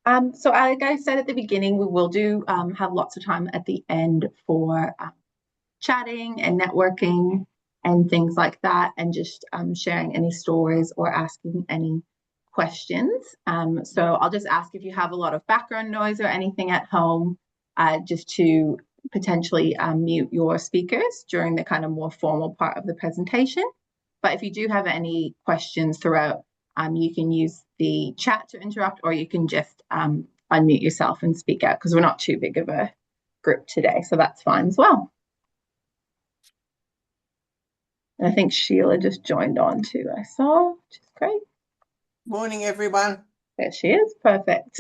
So like I said at the beginning, we will do have lots of time at the end for chatting and networking and things like that, and just sharing any stories or asking any questions. So I'll just ask if you have a lot of background noise or anything at home, just to potentially mute your speakers during the kind of more formal part of the presentation. But if you do have any questions throughout, you can use the chat to interrupt, or you can just unmute yourself and speak out, because we're not too big of a group today, so that's fine as well. And I think Sheila just joined on too, I saw, which is great. Morning, everyone. There she is, perfect.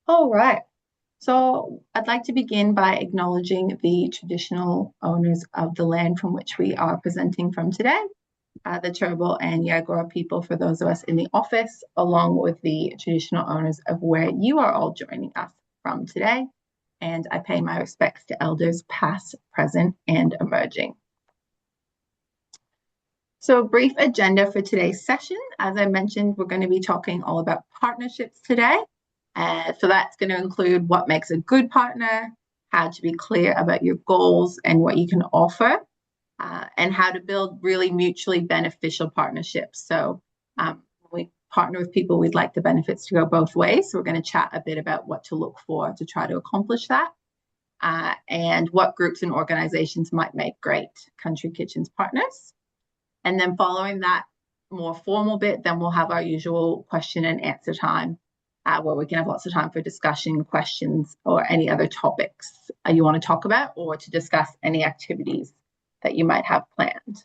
All right, so I'd like to begin by acknowledging the traditional owners of the land from which we are presenting from today, the Turrbal and Yagara people, for those of us in the office, along with the traditional owners of where you are all joining us from today. And I pay my respects to elders past, present, and emerging. So a brief agenda for today's session. As I mentioned, we're going to be talking all about partnerships today. So that's going to include what makes a good partner, how to be clear about your goals and what you can offer, and how to build really mutually beneficial partnerships. So when we partner with people, we'd like the benefits to go both ways. So we're going to chat a bit about what to look for to try to accomplish that, and what groups and organizations might make great Country Kitchens partners. And then following that more formal bit, then we'll have our usual question and answer time, where we can have lots of time for discussion, questions, or any other topics you want to talk about, or to discuss any activities that you might have planned.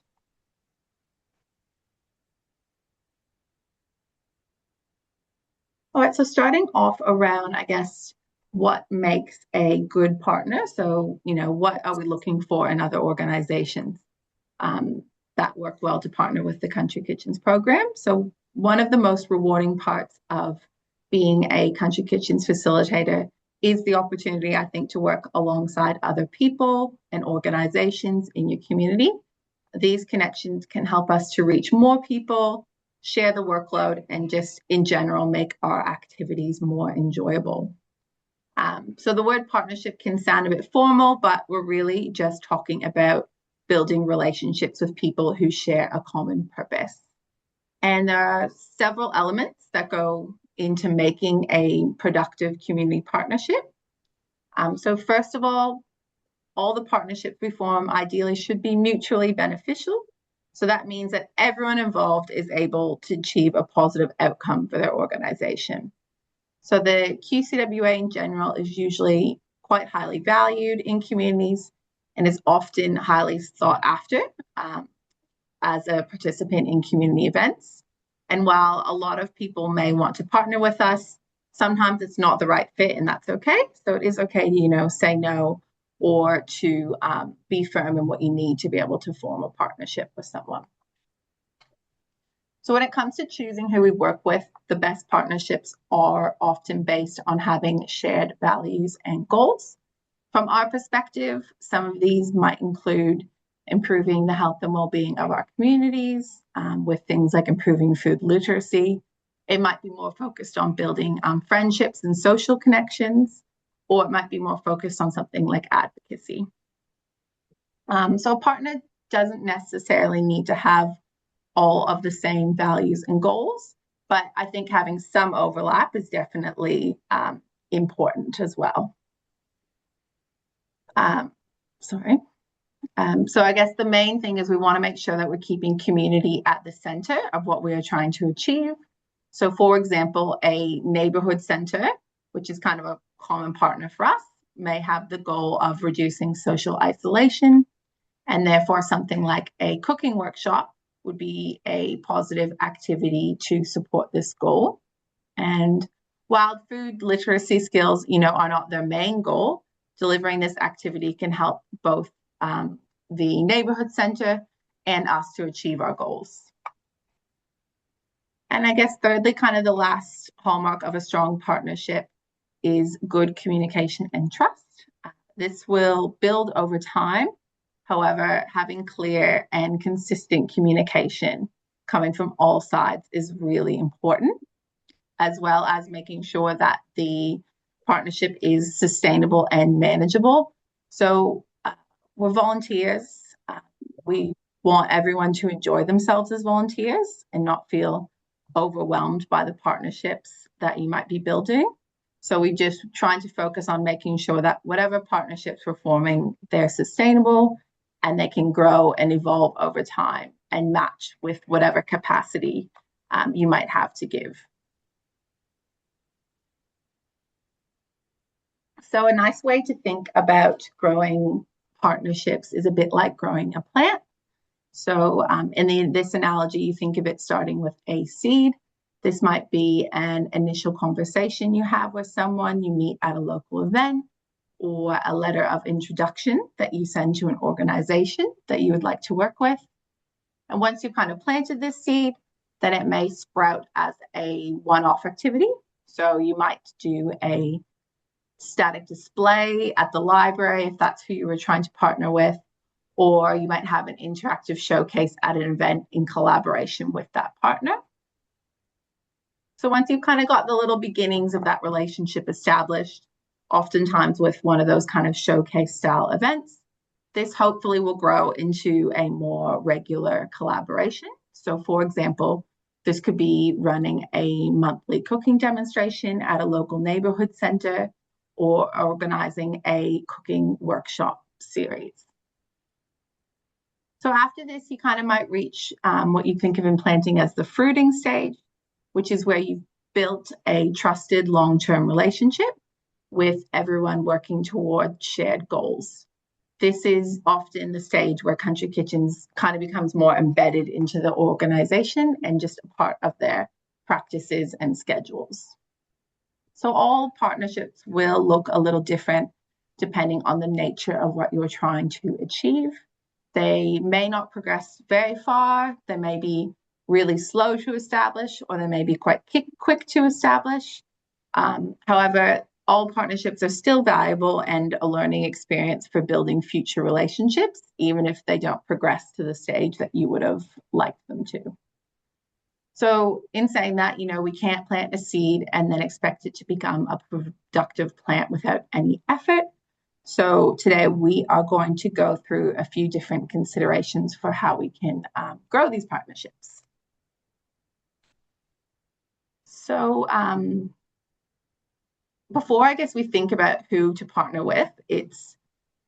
All right, so starting off around, I guess, what makes a good partner. So, what are we looking for in other organizations that work well to partner with the Country Kitchens program? So one of the most rewarding parts of being a Country Kitchens facilitator is the opportunity, I think, to work alongside other people and organizations in your community. These connections can help us to reach more people, share the workload, and just in general make our activities more enjoyable. So the word partnership can sound a bit formal, but we're really just talking about building relationships with people who share a common purpose. And there are several elements that go into making a productive community partnership. So first of all the partnerships we form ideally should be mutually beneficial. So that means that everyone involved is able to achieve a positive outcome for their organization. So the QCWA in general is usually quite highly valued in communities and is often highly sought after as a participant in community events. And while a lot of people may want to partner with us, sometimes it's not the right fit, and that's okay. So it is okay to, say no, or to be firm in what you need to be able to form a partnership with someone. So when it comes to choosing who we work with, the best partnerships are often based on having shared values and goals. From our perspective, some of these might include improving the health and well-being of our communities, with things like improving food literacy. It might be more focused on building friendships and social connections, or it might be more focused on something like advocacy. So a partner doesn't necessarily need to have all of the same values and goals, but I think having some overlap is definitely important as well. So I guess the main thing is we want to make sure that we're keeping community at the center of what we are trying to achieve. So for example, a neighborhood center, which is kind of a common partner for us, may have the goal of reducing social isolation, and therefore something like a cooking workshop would be a positive activity to support this goal. And while food literacy skills, are not their main goal, delivering this activity can help both the neighborhood center and us to achieve our goals. And I guess thirdly, kind of the last hallmark of a strong partnership is good communication and trust. This will build over time. However, having clear and consistent communication coming from all sides is really important. as well as making sure that the partnership is sustainable and manageable. So we're volunteers. We want everyone to enjoy themselves as volunteers and not feel overwhelmed by the partnerships that you might be building. So we just trying to focus on making sure that whatever partnerships we're forming, they're sustainable and they can grow and evolve over time and match with whatever capacity you might have to give. So a nice way to think about growing partnerships is a bit like growing a plant. So in this analogy, you think of it starting with a seed. This might be an initial conversation you have with someone you meet at a local event, or a letter of introduction that you send to an organization that you would like to work with. And once you've kind of planted this seed, then it may sprout as a one-off activity. So you might do a static display at the library if that's who you were trying to partner with, or you might have an interactive showcase at an event in collaboration with that partner. So once you've kind of got the little beginnings of that relationship established, oftentimes with one of those kind of showcase style events, this hopefully will grow into a more regular collaboration. So for example, this could be running a monthly cooking demonstration at a local neighborhood center, or organizing a cooking workshop series. So after this, you kind of might reach what you think of in planting as the fruiting stage, which is where you've built a trusted long-term relationship with everyone working toward shared goals. This is often the stage where Country Kitchens kind of becomes more embedded into the organization and just a part of their practices and schedules. So all partnerships will look a little different depending on the nature of what you're trying to achieve. They may not progress very far. They may be really slow to establish, or they may be quite quick to establish. However, all partnerships are still valuable and a learning experience for building future relationships, even if they don't progress to the stage that you would have liked them to. So in saying that, we can't plant a seed and then expect it to become a productive plant without any effort. So today we are going to go through a few different considerations for how we can grow these partnerships. So before I guess we think about who to partner with, it's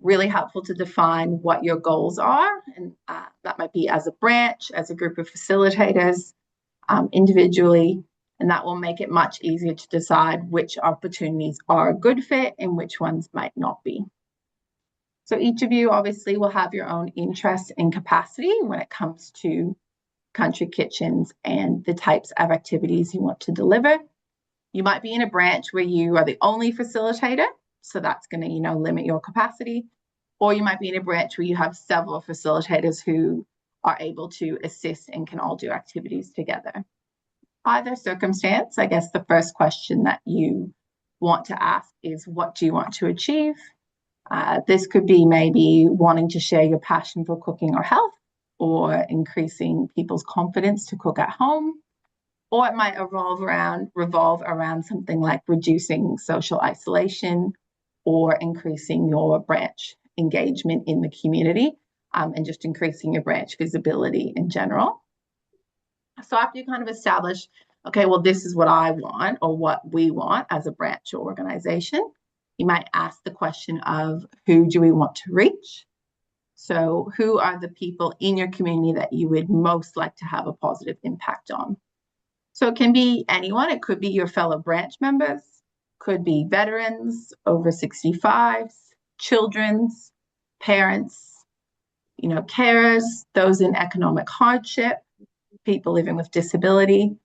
really helpful to define what your goals are. And that might be as a branch, as a group of facilitators, individually, and that will make it much easier to decide which opportunities are a good fit and which ones might not be. So each of you obviously will have your own interests and capacity when it comes to Country Kitchens and the types of activities you want to deliver. You might be in a branch where you are the only facilitator, so that's going to, limit your capacity. Or you might be in a branch where you have several facilitators who are able to assist and can all do activities together. Either circumstance, I guess the first question that you want to ask is, what do you want to achieve? This could be maybe wanting to share your passion for cooking or health, or increasing people's confidence to cook at home. Or it might revolve around something like reducing social isolation or increasing your branch engagement in the community, and just increasing your branch visibility in general. So after you kind of establish, okay, well, this is what I want or what we want as a branch or organization, you might ask the question of, who do we want to reach? So who are the people in your community that you would most like to have a positive impact on? So it can be anyone. It could be your fellow branch members, could be veterans, over 65s, children's, parents, carers, those in economic hardship, people living with disability.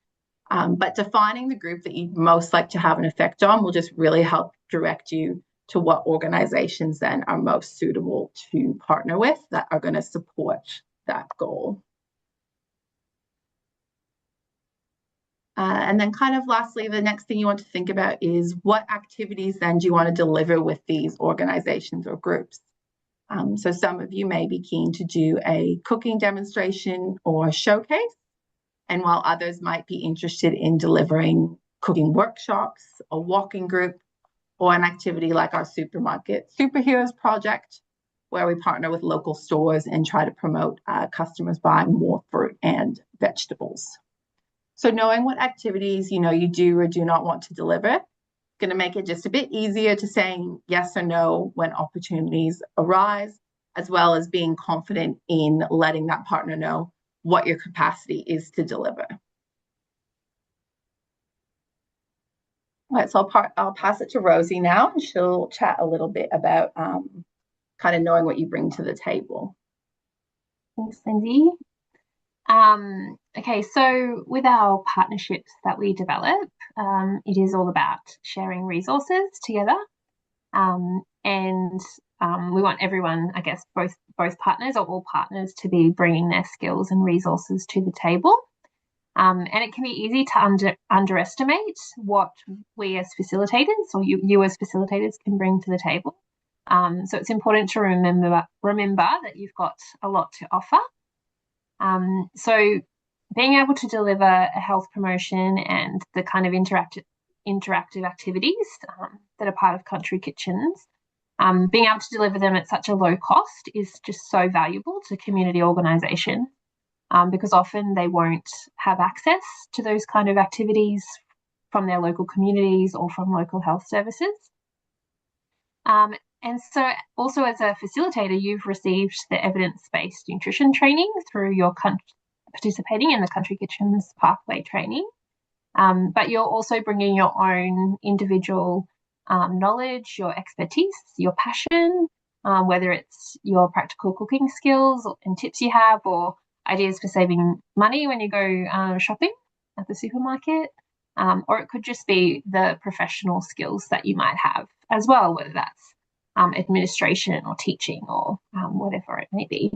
But defining the group that you'd most like to have an effect on will just really help direct you to what organizations then are most suitable to partner with that are going to support that goal. And then kind of lastly, the next thing you want to think about is, what activities then do you want to deliver with these organizations or groups? So some of you may be keen to do a cooking demonstration or showcase, and while others might be interested in delivering cooking workshops, a walking group, or an activity like our supermarket superheroes project, where we partner with local stores and try to promote customers buying more fruit and vegetables. So knowing what activities you do or do not want to deliver, going to make it just a bit easier to saying yes or no when opportunities arise, as well as being confident in letting that partner know what your capacity is to deliver. All right, so I'll pass it to Rosie now, and she'll chat a little bit about kind of knowing what you bring to the table. Thanks, Lindsay. Okay, so with our partnerships that we develop, it is all about sharing resources together, and we want everyone, I guess, both partners or all partners, to be bringing their skills and resources to the table. And it can be easy to underestimate what we as facilitators, or you as facilitators, can bring to the table. So it's important to remember that you've got a lot to offer. So being able to deliver a health promotion and the kind of interactive activities that are part of country kitchens, being able to deliver them at such a low cost is just so valuable to community organisations, because often they won't have access to those kind of activities from their local communities or from local health services. And so also as a facilitator, you've received the evidence-based nutrition training through your participating in the Country Kitchens Pathway training. But you're also bringing your own individual knowledge, your expertise, your passion, whether it's your practical cooking skills and tips you have, or ideas for saving money when you go shopping at the supermarket, or it could just be the professional skills that you might have as well, whether that's administration or teaching or whatever it may be.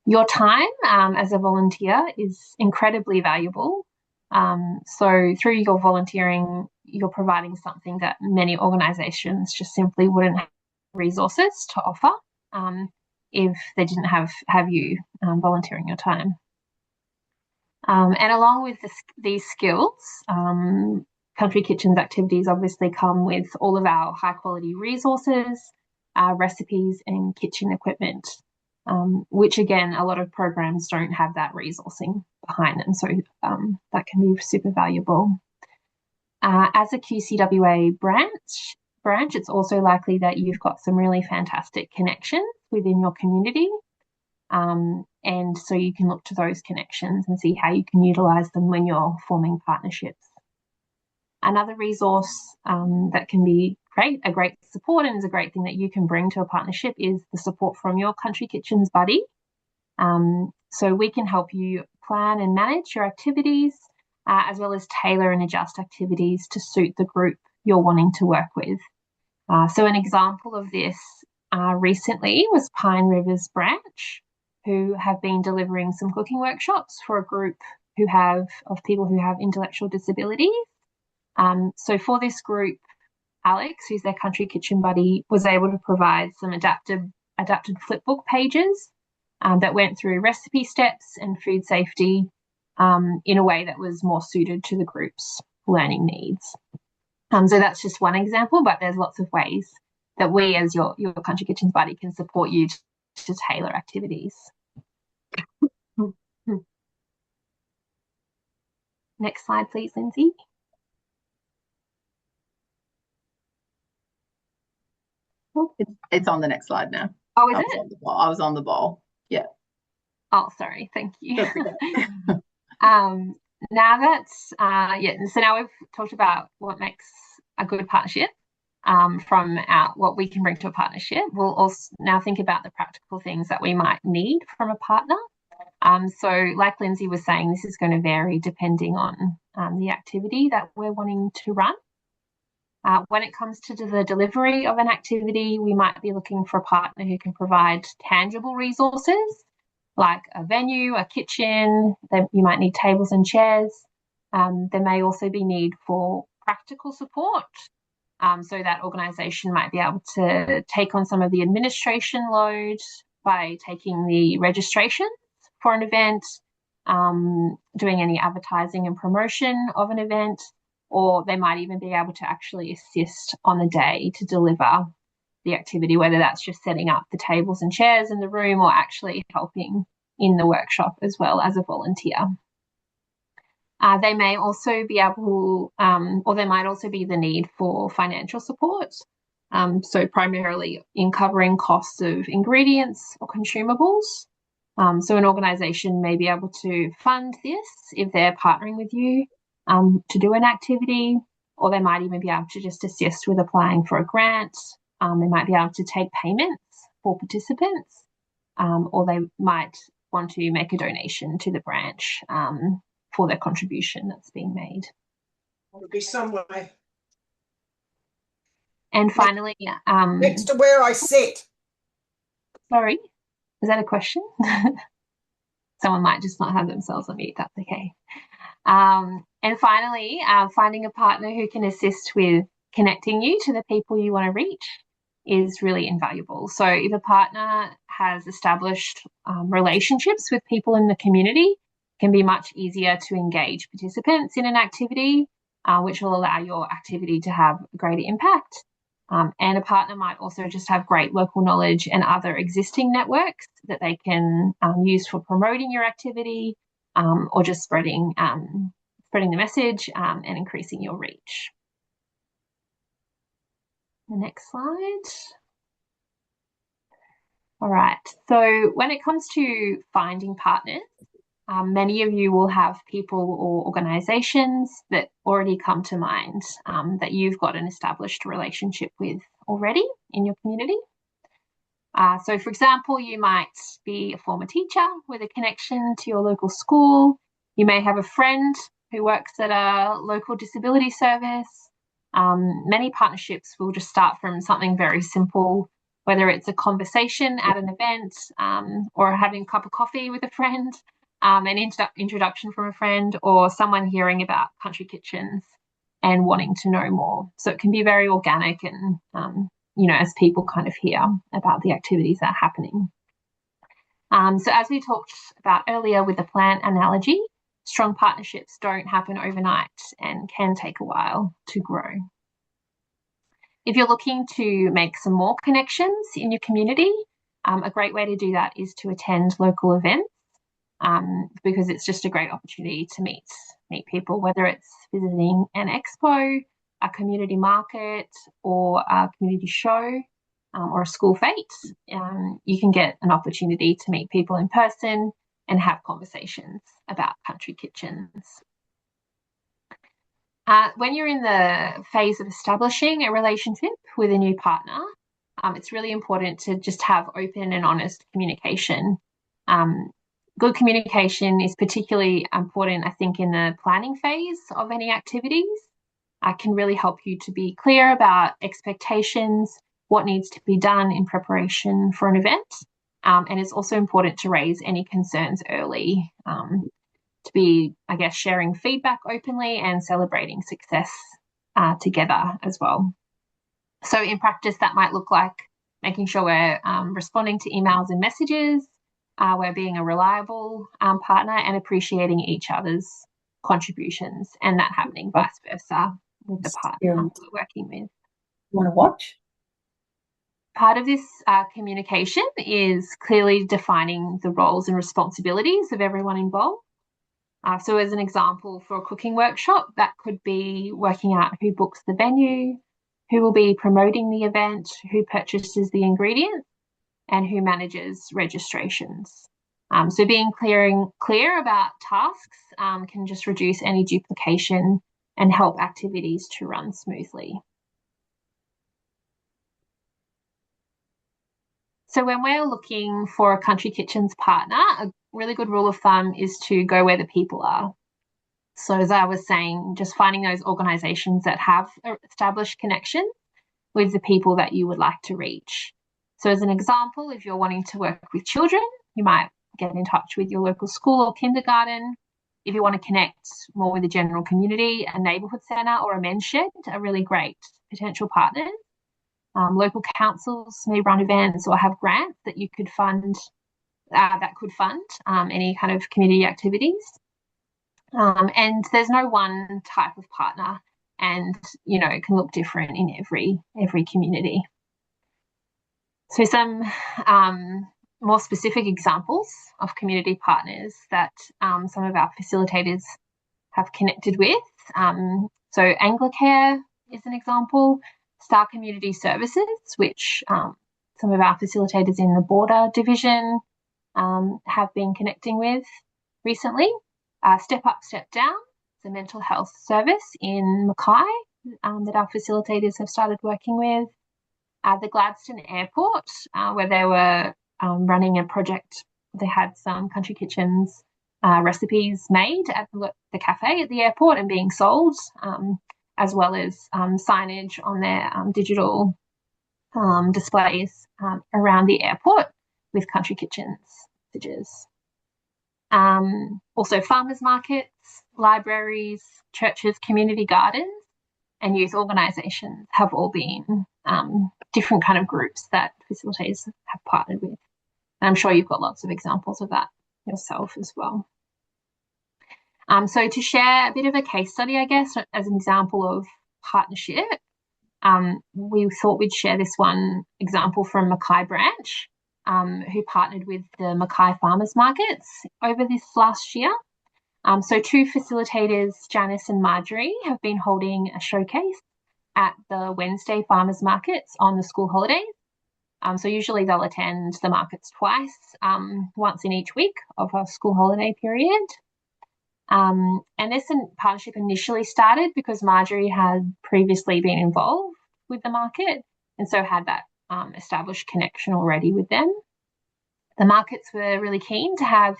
Your time as a volunteer is incredibly valuable. So through your volunteering, you're providing something that many organisations just simply wouldn't have resources to offer if they didn't have you volunteering your time. And along with these skills, Country Kitchens activities obviously come with all of our high quality resources, recipes and kitchen equipment, which again, a lot of programs don't have that resourcing behind them. So that can be super valuable. As a QCWA branch, it's also likely that you've got some really fantastic connections within your community. And so you can look to those connections and see how you can utilise them when you're forming partnerships. Another resource that can be a great support, and is a great thing that you can bring to a partnership, is the support from your Country Kitchens buddy. So we can help you plan and manage your activities, as well as tailor and adjust activities to suit the group you're wanting to work with. So an example of this recently was Pine River's branch, who have been delivering some cooking workshops for a group of people who have intellectual disabilities. So for this group, Alex, who's their Country Kitchen buddy, was able to provide some adapted flipbook pages that went through recipe steps and food safety in a way that was more suited to the group's learning needs. So that's just one example, but there's lots of ways that we, as your Country Kitchens buddy, can support you to tailor activities. Next slide, please, Lindsay. It's on the next slide now. Oh, is it? I was on the ball. Yeah. Oh, sorry. Thank you. Now that's so now we've talked about what makes a good partnership from what we can bring to a partnership. We'll also now think about the practical things that we might need from a partner. So like Lindsay was saying, this is going to vary depending on the activity that we're wanting to run. When it comes to the delivery of an activity, we might be looking for a partner who can provide tangible resources like a venue, a kitchen. You might need tables and chairs. There may also be need for practical support. So that organisation might be able to take on some of the administration load by taking the registrations for an event, doing any advertising and promotion of an event, or they might even be able to actually assist on the day to deliver the activity, whether that's just setting up the tables and chairs in the room or actually helping in the workshop as well as a volunteer. They may also be able, or there might also be the need for financial support. So primarily in covering costs of ingredients or consumables. So an organisation may be able to fund this if they're partnering with you to do an activity, or they might even be able to just assist with applying for a grant. They might be able to take payments for participants, or they might want to make a donation to the branch for their contribution that's being made. It'll be somewhere And finally, next to where I sit. sorry, is that a question? Someone might just not have themselves on mute, that's okay. And finally, finding a partner who can assist with connecting you to the people you want to reach is really invaluable. So if a partner has established relationships with people in the community, it can be much easier to engage participants in an activity, which will allow your activity to have a greater impact. And a partner might also just have great local knowledge and other existing networks that they can use for promoting your activity or just spreading the message and increasing your reach. The next slide. All right, so when it comes to finding partners, many of you will have people or organisations that already come to mind that you've got an established relationship with already in your community. So, for example, you might be a former teacher with a connection to your local school. You may have a friend who works at a local disability service. Many partnerships will just start from something very simple, whether it's a conversation at an event or having a cup of coffee with a friend, an introduction from a friend, or someone hearing about country kitchens and wanting to know more. So it can be very organic and, as people kind of hear about the activities that are happening. So as we talked about earlier with the plant analogy, strong partnerships don't happen overnight and can take a while to grow. If you're looking to make some more connections in your community, a great way to do that is to attend local events because it's just a great opportunity to meet people, whether it's visiting an expo, a community market, or a community show, or a school fete. You can get an opportunity to meet people in person and have conversations about country kitchens. When you're in the phase of establishing a relationship with a new partner, it's really important to just have open and honest communication. Good communication is particularly important, I think, in the planning phase of any activities. Can really help you to be clear about expectations, what needs to be done in preparation for an event. And it's also important to raise any concerns early, to be, I guess, sharing feedback openly and celebrating success together as well. So in practice, that might look like making sure we're responding to emails and messages, we're being a reliable partner and appreciating each other's contributions, and that happening vice versa with the partner we're working with. You want to watch? Part of this communication is clearly defining the roles and responsibilities of everyone involved. So as an example, for a cooking workshop, that could be working out who books the venue, who will be promoting the event, who purchases the ingredients, and who manages registrations. So being clear about tasks can just reduce any duplication and help activities to run smoothly. So when we're looking for a country kitchens partner, a really good rule of thumb is to go where the people are. So as I was saying, just finding those organisations that have established connections with the people that you would like to reach. So as an example, if you're wanting to work with children, you might get in touch with your local school or kindergarten. If you want to connect more with the general community, a neighbourhood centre or a men's shed are really great potential partners. Local councils may run events or have grants that you could fund. that could fund any kind of community activities. And there's no one type of partner, and it can look different in every community. So some more specific examples of community partners that some of our facilitators have connected with. So Anglicare is an example, Star Community Services, which some of our facilitators in the Border Division have been connecting with recently. Step Up, Step Down, the mental health service in Mackay that our facilitators have started working with. The Gladstone Airport, where they were running a project. They had some country kitchens recipes made at the cafe at the airport and being sold, as well as signage on their digital displays around the airport with country kitchens messages. Also farmers markets, libraries, churches, community gardens, and youth organisations have all been different kind of groups that facilitators have partnered with. And I'm sure you've got lots of examples of that yourself as well. So to share a bit of a case study, I guess, as an example of partnership, we thought we'd share this one example from Mackay branch, who partnered with the Mackay farmers markets over this last year. So two facilitators, Janice and Marjorie, have been holding a showcase at the Wednesday farmers markets on the school holidays. So usually they'll attend the markets twice, once in each week of a school holiday period. And this partnership initially started because Marjorie had previously been involved with the market and so had that established connection already with them. The markets were really keen to have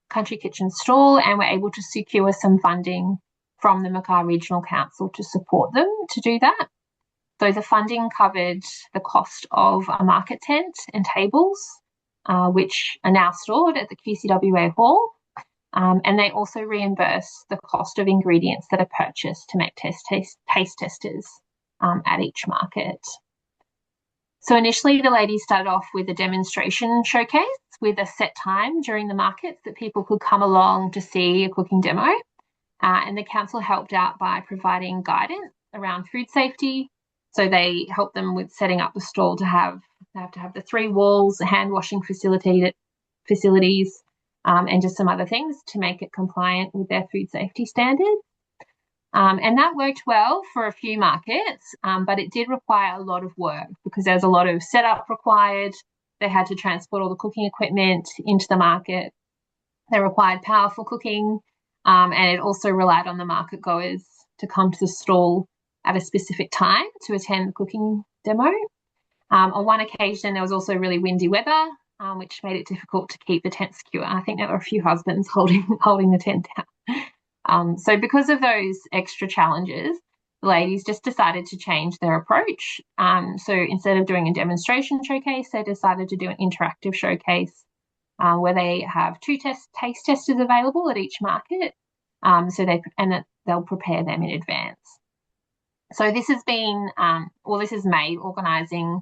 Country Kitchen stall and were able to secure some funding from the Mackay Regional Council to support them to do that. So the funding covered the cost of a market tent and tables, which are now stored at the QCWA Hall. And they also reimburse the cost of ingredients that are purchased to make taste testers at each market. So initially the ladies started off with a demonstration showcase with a set time during the markets that people could come along to see a cooking demo. And the council helped out by providing guidance around food safety. So they helped them with setting up the stall they have to have the 3 walls, the hand washing facilities, and just some other things to make it compliant with their food safety standards. And that worked well for a few markets, but it did require a lot of work because there's a lot of setup required. They had to transport all the cooking equipment into the market. They required powerful cooking, and it also relied on the market goers to come to the stall at a specific time to attend the cooking demo. On one occasion, there was also really windy weather, which made it difficult to keep the tent secure. I think there were a few husbands holding the tent down. So because of those extra challenges, the ladies just decided to change their approach. So instead of doing a demonstration showcase, they decided to do an interactive showcase where they have 2 taste testers available at each market. They'll prepare them in advance. So this has been, this has made organising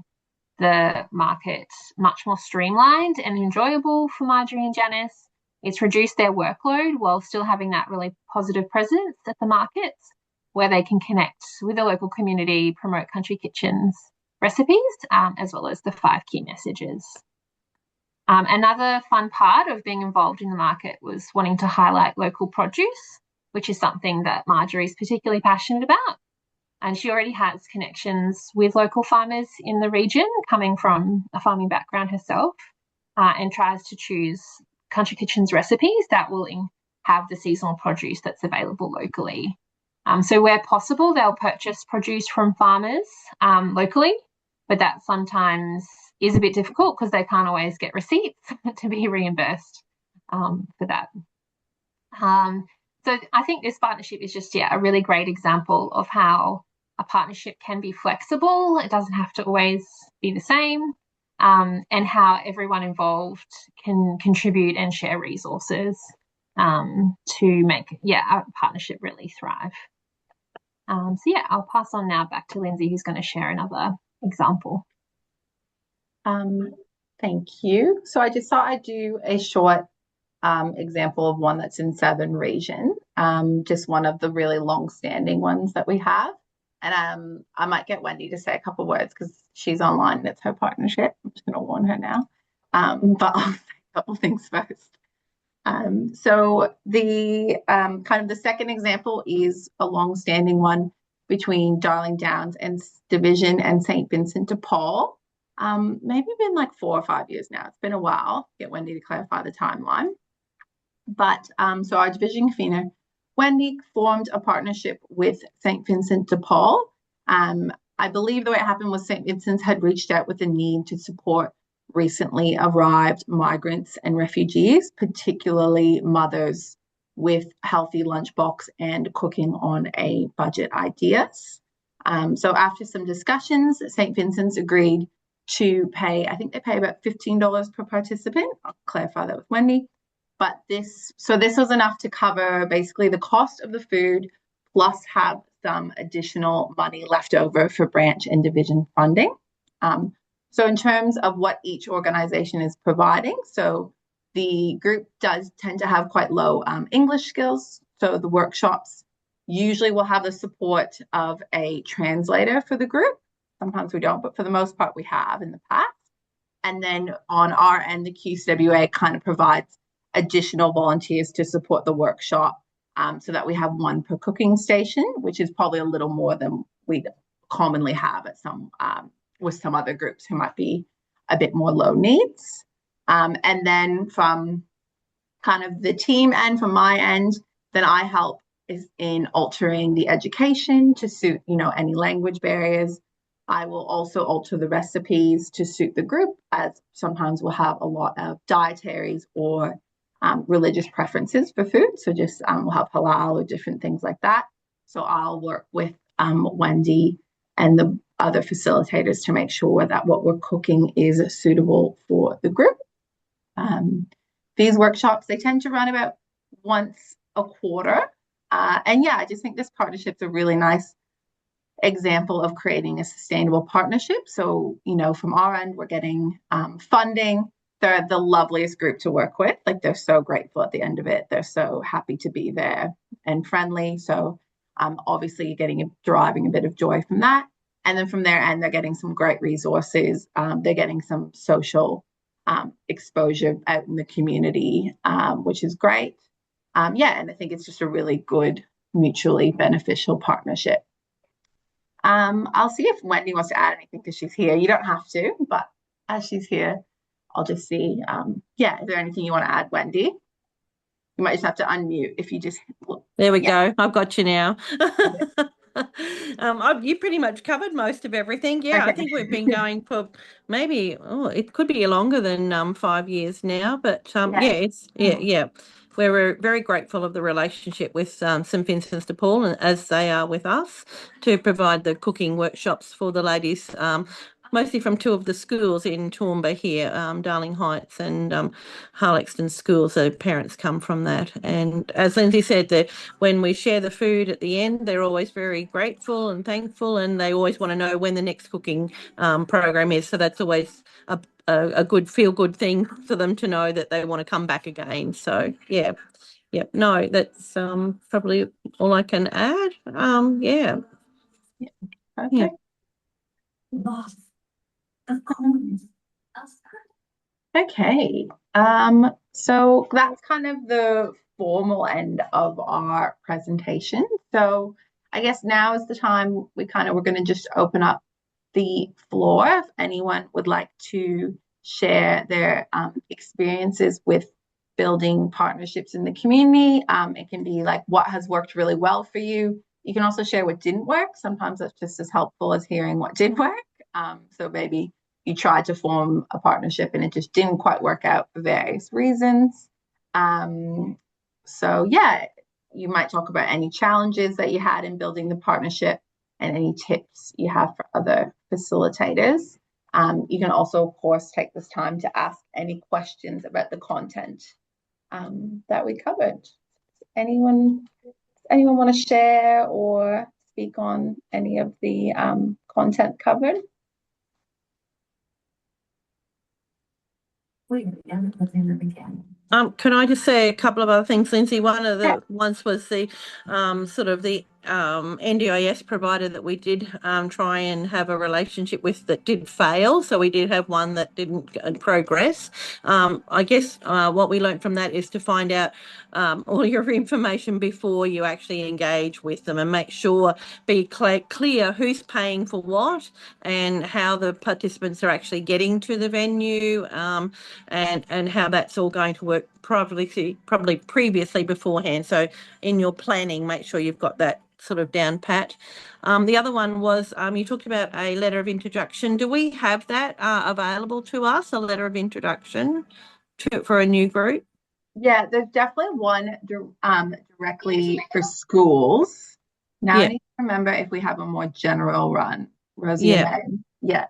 the market much more streamlined and enjoyable for Marjorie and Janice. It's reduced their workload while still having that really positive presence at the markets where they can connect with the local community, promote Country Kitchen's recipes, as well as the 5 key messages. Another fun part of being involved in the market was wanting to highlight local produce, which is something that Marjorie is particularly passionate about. And she already has connections with local farmers in the region, coming from a farming background herself, and tries to choose Country Kitchen's recipes that will have the seasonal produce that's available locally. So where possible, they'll purchase produce from farmers locally, but that sometimes is a bit difficult because they can't always get receipts to be reimbursed for that. So I think this partnership is just, a really great example of how a partnership can be flexible. It doesn't have to always be the same, and how everyone involved can contribute and share resources to make, a partnership really thrive. I'll pass on now back to Lindsay, who's going to share another example. Thank you. So I just thought I'd do a short example of one that's in Southern Region, just one of the really long-standing ones that we have. And I might get Wendy to say a couple of words because she's online and it's her partnership. I'm just going to warn her now. But I'll say a couple of things first. So the kind of the second example is a long-standing one between Darling Downs and Division and St. Vincent de Paul. Maybe been like 4 or 5 years now. It's been a while. Get Wendy to clarify the timeline. But so our division convener, Wendy, formed a partnership with St. Vincent de Paul. I believe the way it happened was St. Vincent's had reached out with a need to support recently arrived migrants and refugees, particularly mothers with healthy lunchbox and cooking on a budget ideas. So after some discussions, St. Vincent's agreed to pay, I think they pay about $15 per participant. I'll clarify that with Wendy. But this was enough to cover basically the cost of the food, plus have some additional money left over for branch and division funding. So in terms of what each organization is providing, so the group does tend to have quite low English skills. So the workshops usually will have the support of a translator for the group. Sometimes we don't, but for the most part we have in the past. And then on our end, the QCWA kind of provides additional volunteers to support the workshop, so that we have one per cooking station, which is probably a little more than we commonly have at some with some other groups who might be a bit more low needs. And then from kind of the team end, from my end, then I help is in altering the education to suit, any language barriers. I will also alter the recipes to suit the group, as sometimes we'll have a lot of dietaries or religious preferences for food. So just we'll have halal or different things like that. So I'll work with Wendy and the other facilitators to make sure that what we're cooking is suitable for the group. These workshops, they tend to run about once a quarter. And yeah, I just think this partnership's a really nice example of creating a sustainable partnership. So, from our end, we're getting funding. They're the loveliest group to work with. Like, they're so grateful at the end of it. They're so happy to be there and friendly. So obviously you're deriving a bit of joy from that. And then from their end, they're getting some great resources. They're getting some social exposure out in the community, which is great. And I think it's just a really good, mutually beneficial partnership. I'll see if Wendy wants to add anything because she's here. You don't have to, but as she's here, I'll just see. Is there anything you want to add, Wendy? You might just have to unmute if you just. There we go. I've got you now. You pretty much covered most of everything. Yeah, okay. I think we've been going for maybe, it could be longer than 5 years now, but we're very grateful of the relationship with St. Vincent's de Paul, and as they are with us, to provide the cooking workshops for the ladies, mostly from 2 of the schools in Toowoomba here, Darling Heights and Harlexton schools. So parents come from that. And as Lindsay said, that when we share the food at the end, they're always very grateful and thankful, and they always want to know when the next cooking program is. So that's always a good feel-good thing for them to know that they want to come back again. So, yeah. Yep. No, that's probably all I can add. Okay. Yeah. Okay. So that's kind of the formal end of our presentation. So I guess now is the time we're going to just open up the floor if anyone would like to share their experiences with building partnerships in the community. It can be like what has worked really well for you. You can also share what didn't work. Sometimes that's just as helpful as hearing what did work. So maybe you tried to form a partnership and it just didn't quite work out for various reasons. You might talk about any challenges that you had in building the partnership and any tips you have for other facilitators. You can also, of course, take this time to ask any questions about the content that we covered. Anyone want to share or speak on any of the content covered? Can I just say a couple of other things, Lindsay? One of Yeah. the ones was the sort of the NDIS provider that we did try and have a relationship with that did fail. So we did have one that didn't progress. I guess what we learned from that is to find out all your information before you actually engage with them and make sure, be clear who's paying for what and how the participants are actually getting to the venue, and how that's all going to work probably previously beforehand. So in your planning, make sure you've got that sort of down pat. The other one was you talked about a letter of introduction. Do we have that available to us, a letter of introduction for a new group? Yeah, there's definitely one directly for schools. Now I Yeah, need to remember if we have a more general run. Rosie and yeah. Megan. Yeah.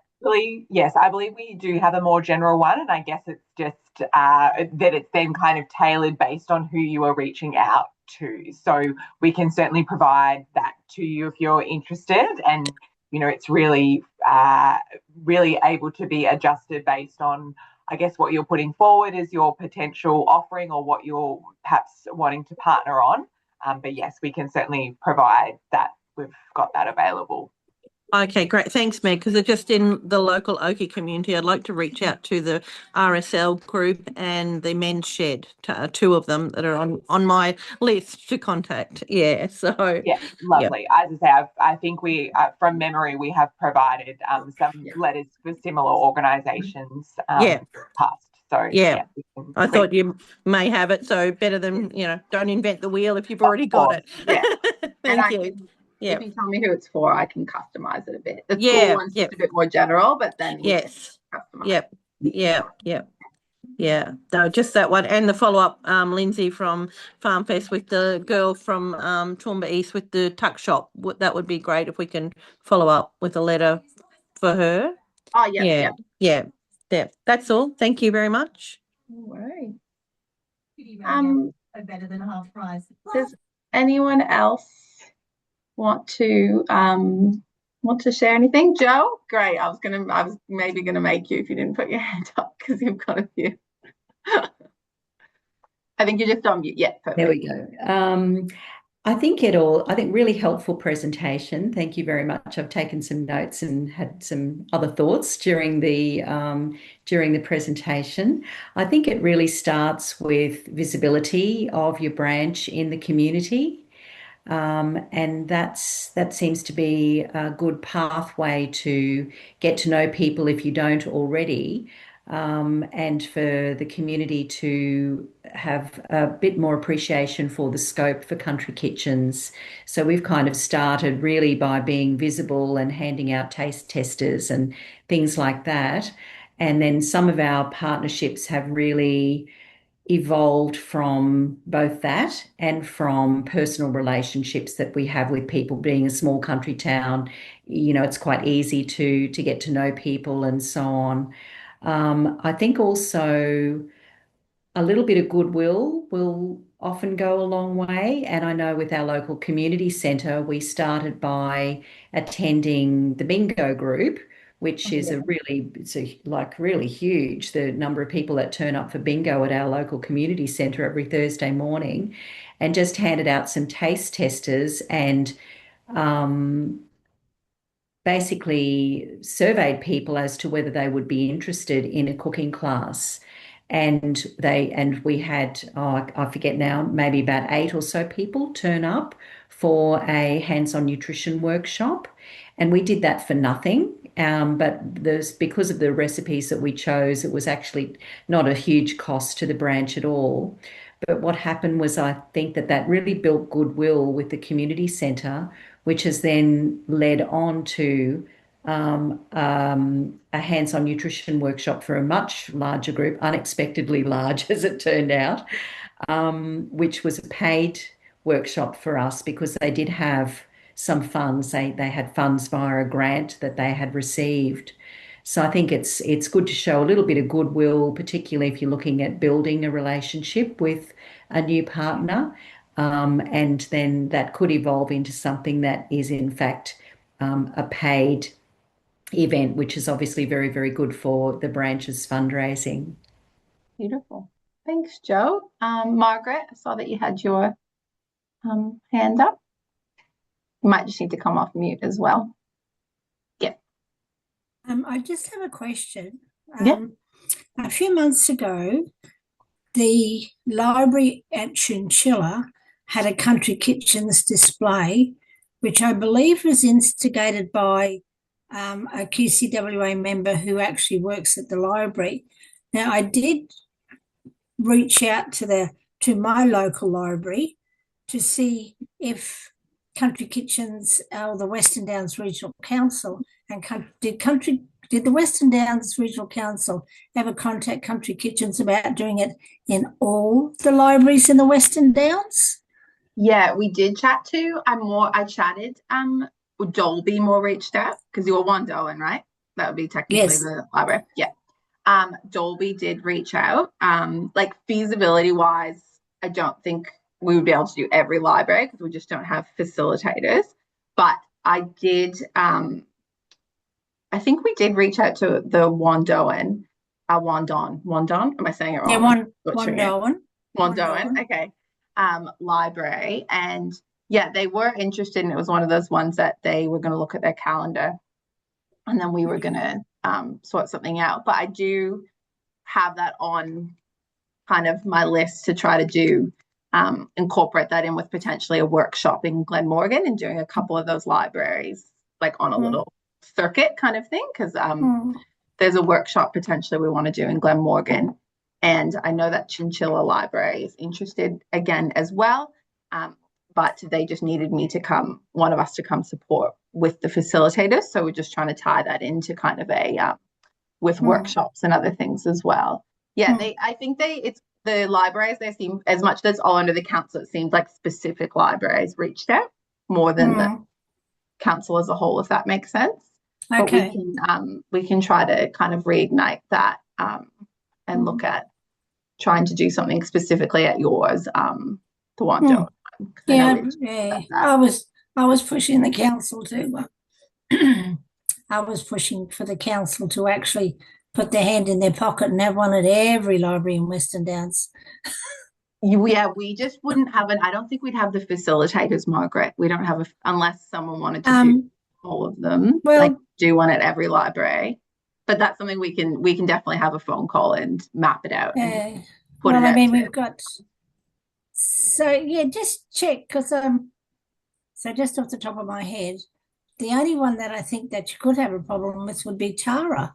Yes, I believe we do have a more general one, and I guess it's just that it's then kind of tailored based on who you are reaching out to. So we can certainly provide that to you if you're interested, and it's really able to be adjusted based on, I guess, what you're putting forward as your potential offering or what you're perhaps wanting to partner on. But yes, we can certainly provide that. We've got that available. Okay, great. Thanks, Meg. Because just in the local Okie community, I'd like to reach out to the RSL group and the Men's Shed, two of them that are on my list to contact. Yeah, so Yeah, yeah, lovely. As I say, I think we, from memory, we have provided some Yeah. letters for similar organisations yeah, past. So yeah. yeah, we can I thought you may have it, so better than, don't invent the wheel if you've of already got course, it. yeah. And Thank I you. can, if Yeah, you tell me who it's for, I can customize it a bit. The school yeah, one's yeah. just a bit more general, but then we can Yes. customize. Yep. Yeah, yeah. Yeah, no, just that one. And the follow-up, Lindsay from Farm Fest with the girl from Toowoomba East with the tuck shop. That would be great if we can follow up with a letter for her. Oh, yeah, Yeah, yeah. yeah, yeah. That's all. Thank you very much. No worries. Does anyone else want to share anything? Joe? Great. I was maybe gonna make you if you didn't put your hand up because you've got a few. I think you're just on mute. Yeah, perfect. There we go. I think really helpful presentation. Thank you very much. I've taken some notes and had some other thoughts during the presentation. I think it really starts with visibility of your branch in the community. And that seems to be a good pathway to get to know people if you don't already, and for the community to have a bit more appreciation for the scope for country kitchens. So we've kind of started really by being visible and handing out taste testers and things like that. And then some of our partnerships have really evolved from both that and from personal relationships that we have with people. Being a small country town, it's quite easy to get to know people and so on. I think also a little bit of goodwill will often go a long way. And I know with our local community centre, we started by attending the bingo group, which is really huge, the number of people that turn up for bingo at our local community centre every Thursday morning, and just handed out some taste testers and um, basically surveyed people as to whether they would be interested in a cooking class. And we had, I forget now, maybe about 8 or so people turn up for a hands-on nutrition workshop. And we did that for nothing. But because of the recipes that we chose, it was actually not a huge cost to the branch at all. But what happened was, I think that really built goodwill with the community centre, which has then led on to a hands-on nutrition workshop for a much larger group, unexpectedly large as it turned out, which was a paid workshop for us because they did have some funds. They had funds via a grant that they had received. So I think it's good to show a little bit of goodwill, particularly if you're looking at building a relationship with a new partner. And then that could evolve into something that is in fact a paid event, which is obviously very, very good for the branch's fundraising. Beautiful. Thanks, Joe. Margaret, I saw that you had your hand up. You might just need to come off mute as well. Yeah. I just have a question. Yeah. A few months ago, the library at Chinchilla had a country kitchens display, which I believe was instigated by a QCWA member who actually works at the library. Now, I did reach out to my local library to see if Country Kitchens or the Western Downs Regional Council and did the Western Downs Regional Council ever contact Country Kitchens about doing it in all the libraries in the Western Downs? Yeah, we did chat to. I chatted. Dolby more reached out because you're Wandoan, right? That would be technically Yes. the library. Yeah. Dolby did reach out. Like feasibility wise, I don't think we would be able to do every library because we just don't have facilitators. But I did. I think we did reach out to the Wandoan, Wandon. Am I saying it wrong? Yeah, Butchering it. Wandoan. Okay. Library, and yeah, they were interested, and it was one of those ones that they were going to look at their calendar, and then we were going to sort something out. But I do have that on kind of my list to try to do incorporate that in with potentially a workshop in Glenmorgan and doing a couple of those libraries like on a little circuit kind of thing, because there's a workshop potentially we want to do in Glenmorgan, and I know that Chinchilla Library is interested again as well, but they just needed one of us to come support with the facilitators, so we're just trying to tie that into kind of a with workshops and other things as well. Yeah, I think it's the libraries, they seem, as much as it's all under the council, it seems like specific libraries reached out more than the council as a whole, if that makes sense. Okay. But we can try to kind of reignite that and look at trying to do something specifically at yours, the Wando. Yeah. I was pushing the council to I was pushing for the council to actually put their hand in their pocket and have one at every library in Western Downs. Yeah, we just wouldn't have I don't think we'd have the facilitators, Margaret. We don't have unless someone wanted to do all of them, like do one at every library. But that's something we can definitely have a phone call and map it out. And put it out we've got. So yeah, just check because so just off the top of my head, the only one that I think that you could have a problem with would be Tara,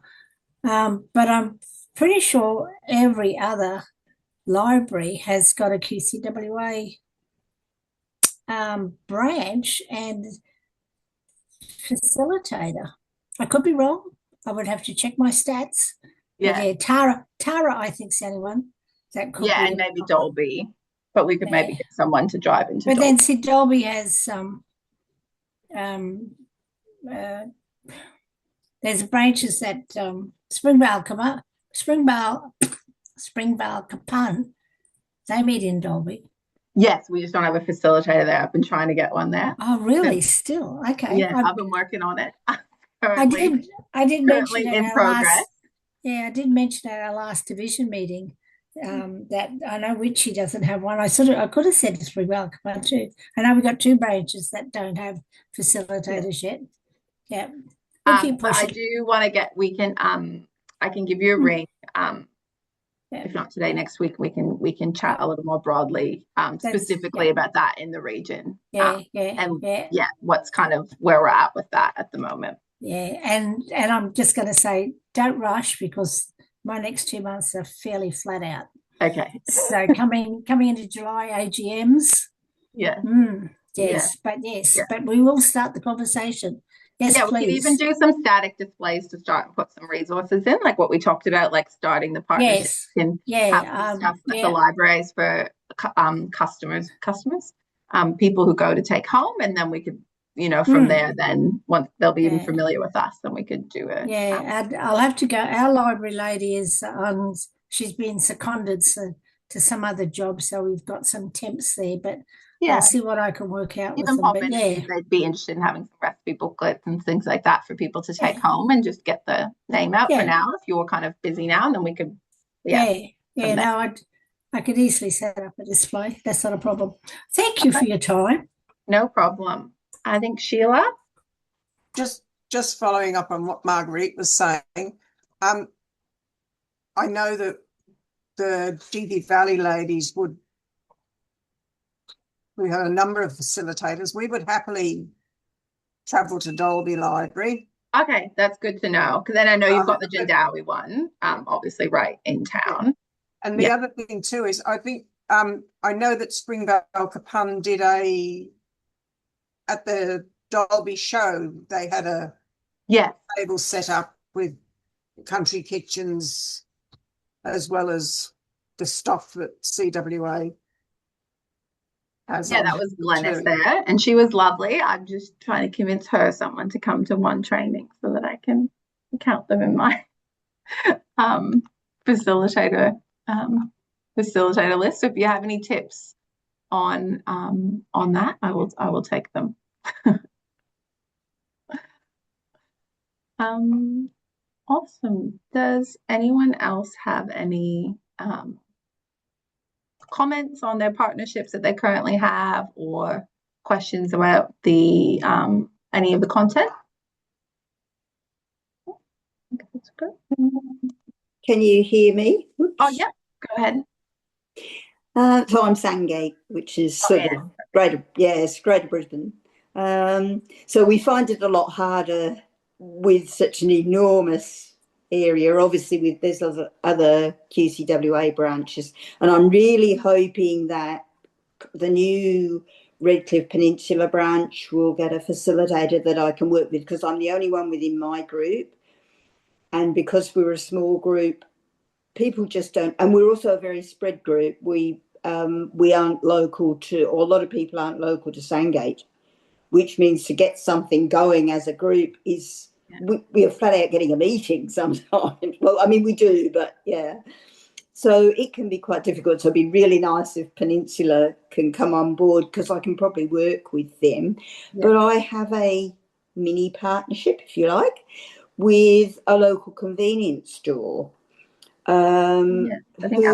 but I'm pretty sure every other library has got a QCWA branch and facilitator. I could be wrong. I would have to check my stats. Yeah, Tara, I think is the only one that could. Yeah, and maybe Dolby, but we could maybe get someone to drive into. But Dolby. then see, Dolby has there's branches that Springvale Capun, they meet in Dolby. Yes, we just don't have a facilitator there. I've been trying to get one there. Oh, really? Still? Okay. Yeah, I've been working on it. I did mention in progress. I did mention at our last division meeting that I know Richie doesn't have one. I could have said Springvale Capun too. I know we've got two branches that don't have facilitators yet. Yeah. We'll keep pushing. I do want to get. I can give you a ring. If not today, next week we can chat a little more broadly, specifically about that in the region. What's kind of where we're at with that at the moment. Yeah, and I'm just going to say, don't rush because my next 2 months are fairly flat out. Okay. So coming into July AGMs. Yeah. But we will start the conversation. Yes, yeah, please. We could even do some static displays to start and put some resources in, like what we talked about, like starting the partnership. Yes. Have stuff at the libraries for customers, people who go to take home, and then we could, from there, then once they'll be even familiar with us, then we could do it. And I'll have to go. Our library lady is she's been seconded to some other job, so we've got some temps there, but I'll see what I can work out with them. But they'd be interested in having some recipe booklets and things like that for people to take home and just get the name out for now. If you're kind of busy now, and then we could, Yeah, no, I could easily set up a display. That's not a problem. Thank you Okay. for your time. No problem. I think Sheila. Just following up on what Marguerite was saying, I know that the GP Valley ladies we had a number of facilitators. We would happily travel to Dolby Library. Okay, that's good to know, because then I know you've got the But- Jindawi one, obviously right in town. And the other thing too is I think I know that Springvale Capun did at the Dolby show, they had a Yes. table set up with country kitchens as well as the stock that CWA has Yeah, on that was Glenys too. there, and she was lovely. I'm just trying to convince someone to come to one training so that I can count them in my um, facilitator facilitator list. So if you have any tips on that, I will take them. Awesome. Does anyone else have any comments on their partnerships that they currently have, or questions about the any of the content? Okay, that's good. Can you hear me? Oops. Oh, yeah, go ahead. So I'm Sandgate, which is sort of Greater Britain. So we find it a lot harder with such an enormous area. Obviously, there's other QCWA branches, and I'm really hoping that the new Redcliffe Peninsula branch will get a facilitator that I can work with, because I'm the only one within my group, and because we're a small group, people just don't, and we're also a very spread group. We aren't local to, or a lot of people aren't local to Sandgate, which means to get something going as a group is we are flat out getting a meeting sometimes. Well, I mean we do, but yeah. So it can be quite difficult. So it'd be really nice if Peninsula can come on board, because I can probably work with them. Yeah. But I have a mini partnership, if you like, with a local convenience store. Yeah, I think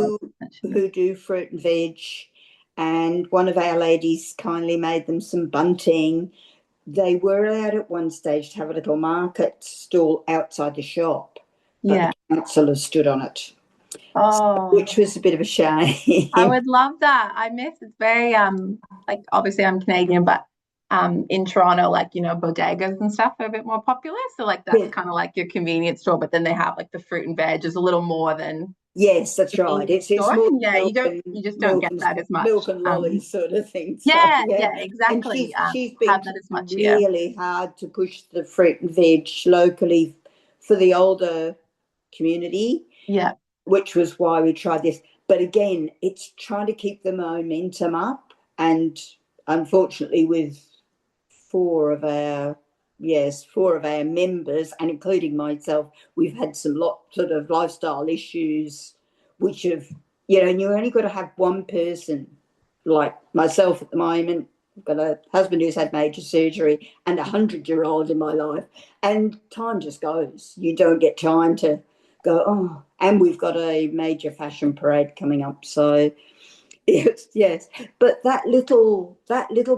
who do fruit and veg, and one of our ladies kindly made them some bunting. They were allowed at one stage to have a little market stall outside the shop, but yeah. the council has stood on it, Oh, which was a bit of a shame. I would love that. I miss it's very like obviously I'm Canadian, but in Toronto, like bodegas and stuff are a bit more popular. So like that's kind of like your convenience store, but then they have like the fruit and veg is a little more than Yes, that's right. It's store. more Yeah, you just don't get that as much. milk and lollies sort of thing. So, Yeah, exactly. And she's been have that as much here. really hard to push the fruit and veg locally for the older community. Yeah. Which was why we tried this. But again, it's trying to keep the momentum up. And unfortunately, with four of our members, and including myself, we've had some sort of lifestyle issues, which have, and you only got to have one person, like myself at the moment. I've got a husband who's had major surgery and a 100-year-old in my life, and time just goes. You don't get time to go, oh, and we've got a major fashion parade coming up. So yes. But that little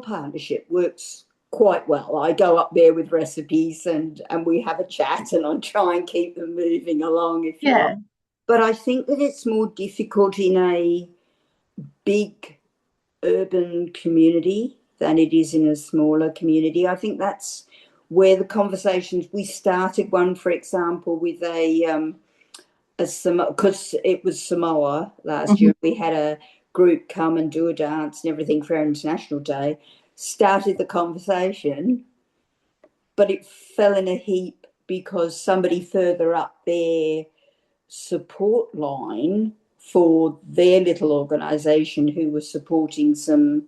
partnership works quite well. I go up there with recipes and we have a chat, and I try and keep them moving along, if you like. But I think that it's more difficult in a big urban community than it is in a smaller community. I think that's where the conversations, we started one, for example, with because it was Samoa last year. We had a group come and do a dance and everything for our International Day, started the conversation, but it fell in a heap because somebody further up their support line for their little organisation, who was supporting some,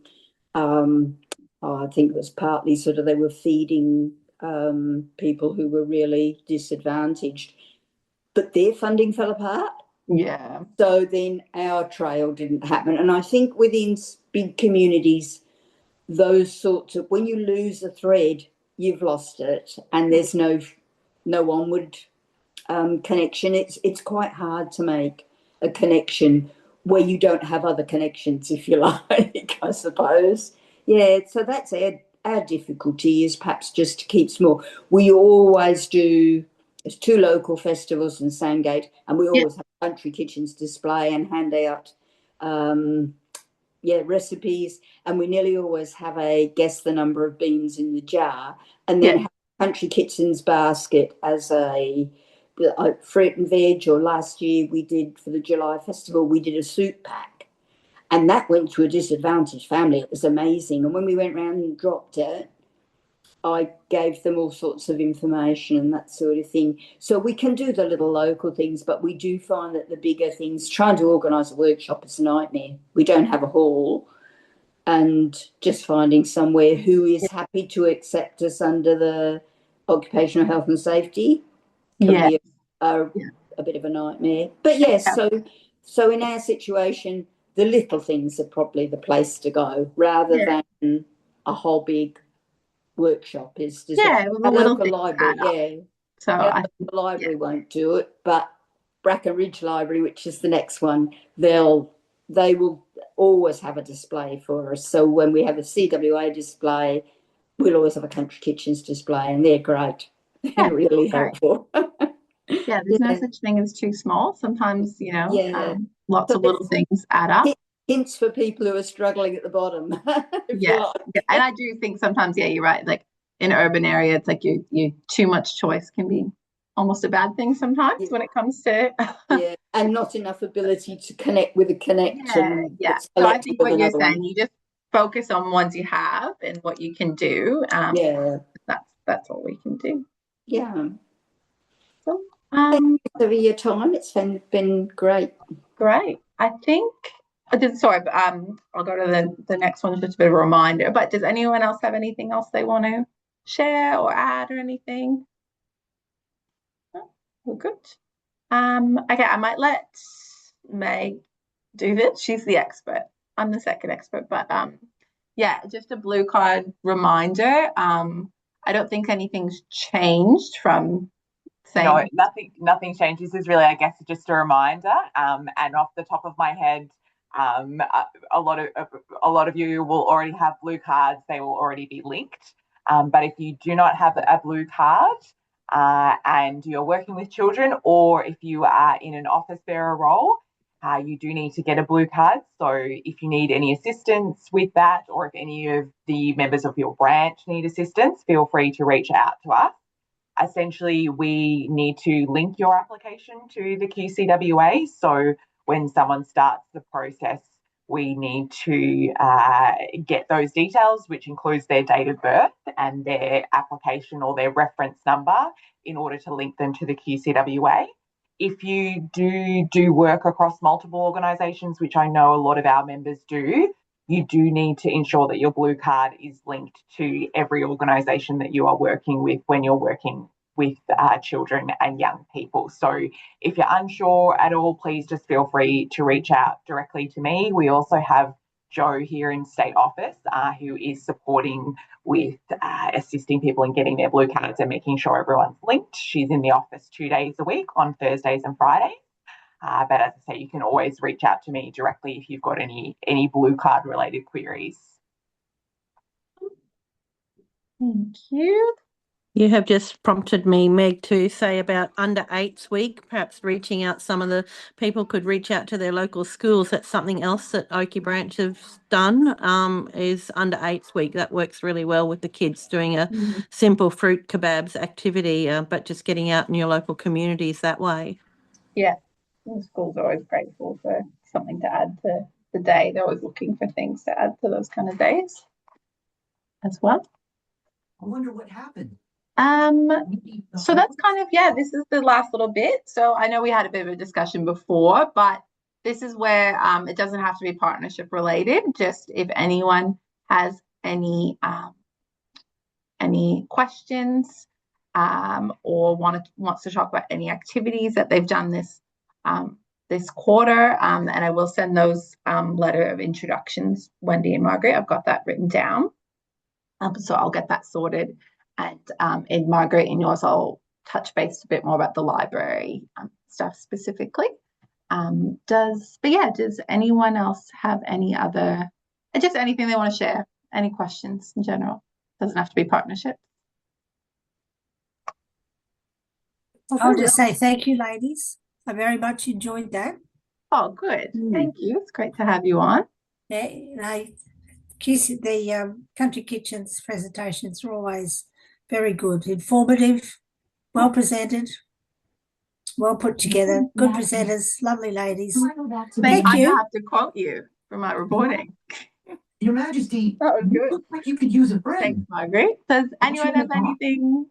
I think it was partly sort of they were feeding people who were really disadvantaged, but their funding fell apart. Yeah. So then our trail didn't happen. And I think within big communities, those sorts of, when you lose a thread, you've lost it, and there's no onward connection. It's quite hard to make a connection where you don't have other connections, if you like, I suppose. Yeah, so that's our difficulty, is perhaps just to keep small. We always do, there's 2 local festivals in Sandgate, and we always have country kitchens display and hand out recipes, and we nearly always have a guess the number of beans in the jar, and then have country kitchens basket as a fruit and veg. Or last year we did, for the July festival, we did a soup pack, and that went to a disadvantaged family. It was amazing. And when we went round and dropped it, I gave them all sorts of information and that sort of thing. So we can do the little local things, but we do find that the bigger things, trying to organise a workshop is a nightmare. We don't have a hall, and just finding somewhere who is happy to accept us under the occupational health and safety can be a bit of a nightmare. But yes, so in our situation, the little things are probably the place to go, rather than a whole big workshop. Is a local library, so I think the library won't do it, but Bracken Ridge Library, which is the next one, they will always have a display for us. So when we have a CWA display, we'll always have a country kitchens display, and they're great. They're really helpful. There's no such thing as too small. Sometimes, lots of little things add up. Hints for people who are struggling at the bottom. And I do think sometimes, you're right. Like in urban area, it's like you too much choice can be almost a bad thing sometimes when it comes to and not enough ability to connect with a connection. So I think what you're saying, you just focus on ones you have and what you can do. That's what we can do. So thank you for your time. It's been great. I think I'll go to the next one, just a bit of a reminder. But does anyone else have anything else they want to share or add or anything? No? We're good. Okay, I might let Meg do this. She's the expert. I'm the second expert, but just a blue card reminder. I don't think anything's changed from saying. No, nothing changes. This is really, I guess, just a reminder. And off the top of my head, a lot of you will already have blue cards. They will already be linked. But if you do not have a blue card and you're working with children, or if you are in an office bearer role, you do need to get a blue card. So if you need any assistance with that, or if any of the members of your branch need assistance, feel free to reach out to us. Essentially, we need to link your application to the QCWA. So when someone starts the process, we need to get those details, which includes their date of birth and their application or their reference number, in order to link them to the QCWA. If you do work across multiple organisations, which I know a lot of our members do, you do need to ensure that your blue card is linked to every organisation that you are working with when you're working with children and young people. So if you're unsure at all, please just feel free to reach out directly to me. We also have Jo here in State Office who is supporting with assisting people in getting their blue cards and making sure everyone's linked. She's in the office 2 days a week on Thursdays and Fridays. But as I say, you can always reach out to me directly if you've got any blue card related queries. Thank you. You have just prompted me, Meg, to say about under 8's week, perhaps reaching out. Some of the people could reach out to their local schools. That's something else that Oakey Branch have done, is under 8's week. That works really well with the kids, doing a simple fruit kebabs activity, but just getting out in your local communities that way. Yeah, the school's always grateful for something to add to the day. They're always looking for things to add to those kind of days as well. I wonder what happened. So that's kind of, this is the last little bit. So I know we had a bit of a discussion before, but this is where it doesn't have to be partnership related. Just if anyone has any questions or wants to talk about any activities that they've done this quarter, and I will send those letter of introductions, Wendy and Margaret. I've got that written down. So I'll get that sorted. And in Margaret and yours, I'll touch base a bit more about the library stuff specifically. Does anyone else have any other, just anything they want to share? Any questions in general? Doesn't have to be partnerships. I'll just say thank you, ladies. I very much enjoyed that. Oh, good. Thank you. It's great to have you on. Yeah, the Country Kitchens presentations are always very good, informative, well presented, well put together, good presenters, lovely ladies. Thank you. I have to quote you for my reporting. Your Majesty, That was good. look like you could use a friend. Thanks, Margaret. Does anyone have anything?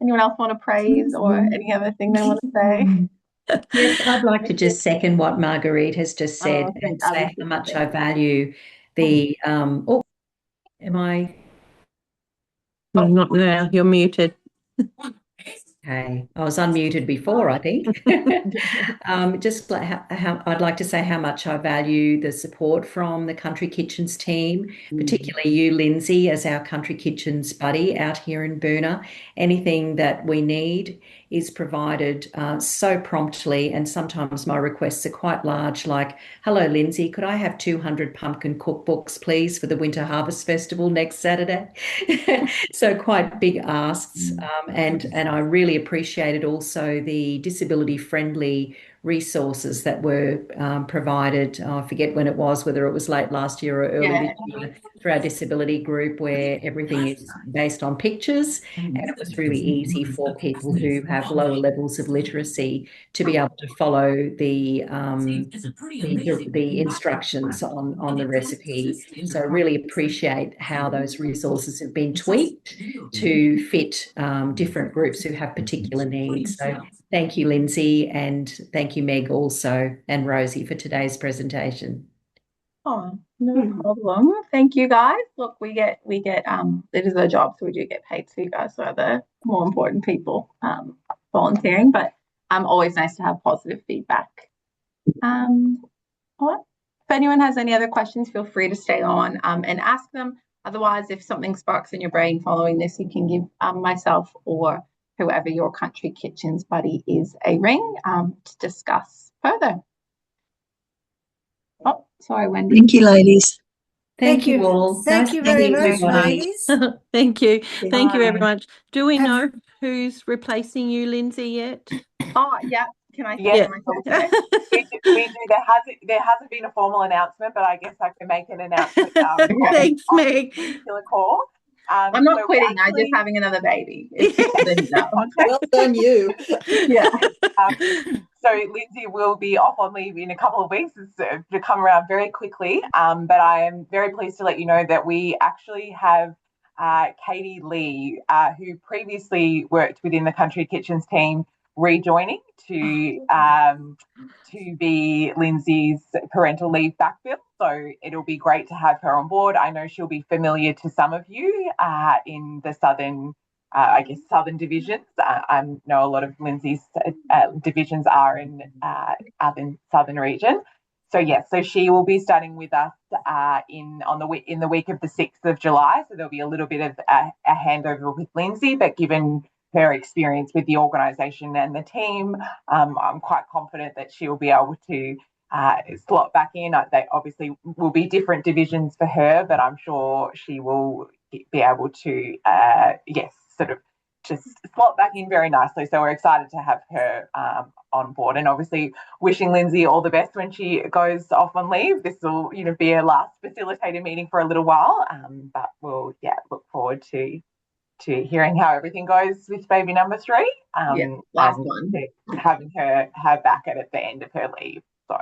Anyone else want to praise or any other thing they want to say? Yes, I'd like to just second what Marguerite has just said and say how much I value the am I? No, not now. You're muted. Okay, I was unmuted before, I think. Just like how I'd like to say how much I value the support from the Country Kitchens team, particularly you, Lindsay, as our Country Kitchens buddy out here in Boona. Anything that we need is provided so promptly, and sometimes my requests are quite large, like, hello, Lindsay, could I have 200 pumpkin cookbooks, please, for the Winter Harvest Festival next Saturday? So quite big asks, and I really appreciated also the disability-friendly resources that were provided. I forget when it was, whether it was late last year or early this year, through our disability group, where everything is based on pictures, and it was really easy for people who have lower levels of literacy to be able to follow the instructions on the recipe. So really appreciate how those resources have been tweaked to fit different groups who have particular needs. So thank you, Lindsay, and thank you, Meg, also, and Rosie, for today's presentation. Oh, no problem. Thank you, guys. Look, we get it is our job, so we do get paid. So you guys are the more important people volunteering, but always nice to have positive feedback. All right. If anyone has any other questions, feel free to stay on and ask them. Otherwise, if something sparks in your brain following this, you can give myself or whoever your Country Kitchens buddy is a ring to discuss further. Oh, sorry, Wendy. Thank you, ladies. Thank you all. Thank you very much, ladies. Thank you. Thank you very much. Do we know who's replacing you, Lindsay, yet? Oh, yeah. Can I say myself today? we do. There hasn't been a formal announcement, but I guess I can make an announcement. Thanks, Meg. Particular call. I'm not quitting. I'm just having another baby. Well done, you. Yeah. So Lindsay will be off on leave in a couple of weeks. It's to come around very quickly. But I am very pleased to let you know that we actually have Katie Lee, who previously worked within the Country Kitchens team, rejoining to be Lindsay's parental leave backfill. So it'll be great to have her on board. I know she'll be familiar to some of you in the southern divisions. I know a lot of Lindsay's divisions are in southern region. So yes, so she will be starting with us in the week of the 6th of July. So there'll be a little bit of a handover with Lindsay, but given her experience with the organisation and the team, I'm quite confident that she'll be able to slot back in. They obviously will be different divisions for her, but I'm sure she will be able to, sort of just slot back in very nicely. So we're excited to have her on board, and obviously wishing Lindsay all the best when she goes off on leave. This will, be her last facilitator meeting for a little while, but we'll look forward to hearing how everything goes with baby number 3. Last one. Having her back at the end of her leave. So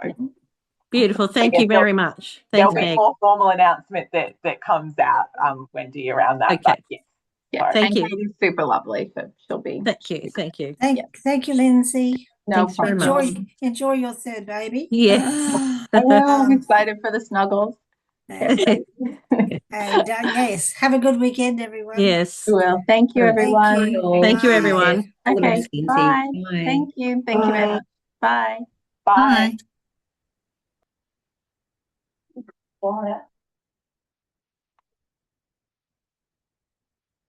beautiful. Thank you very much. There'll be a more formal announcement that comes out, Wendy, around that. Okay. But yes. Yeah, thank you. Katie's super lovely, so she'll be. Thank you. Thank you. Thank you, Lindsay. No Thanks very much. Enjoy your third baby. Yes. I know. I'm excited for the snuggles. And yes, have a good weekend, everyone. Yes. Well, thank you, everyone. Thank you, everyone. Okay. Bye. Thank you. Thank you very much. Bye. Bye. Bye. Bye.